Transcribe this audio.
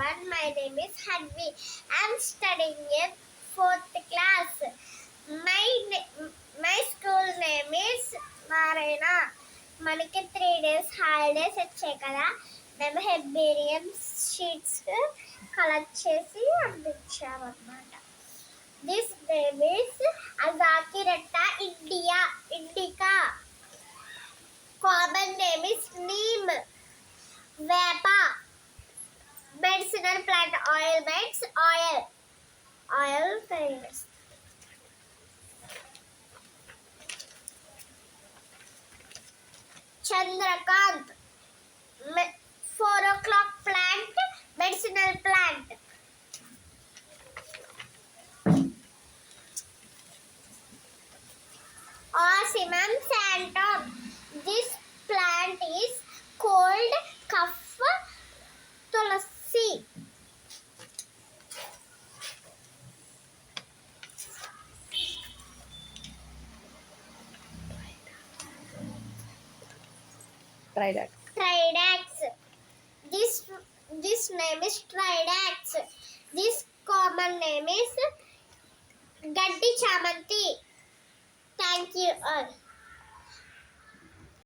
everyone. My name is Hanvi. I'm studying in 4th class. My school name is Marina. మనకి 3 days holidays వచ్చాయి కదా, మేము herbarium sheets collect చేసి అందించామన్నమాట. This name is Azadirachta indica. Common name is neem. Vepa. Medicinal plant ointments, oil famous. Chandrakant, 4 o'clock plant, medicinal plant. Ocimum santum, this plant is cold cough tulasi. Tridax. This name is Tridax. This common name is Gaddi Chamanti. Thank you all.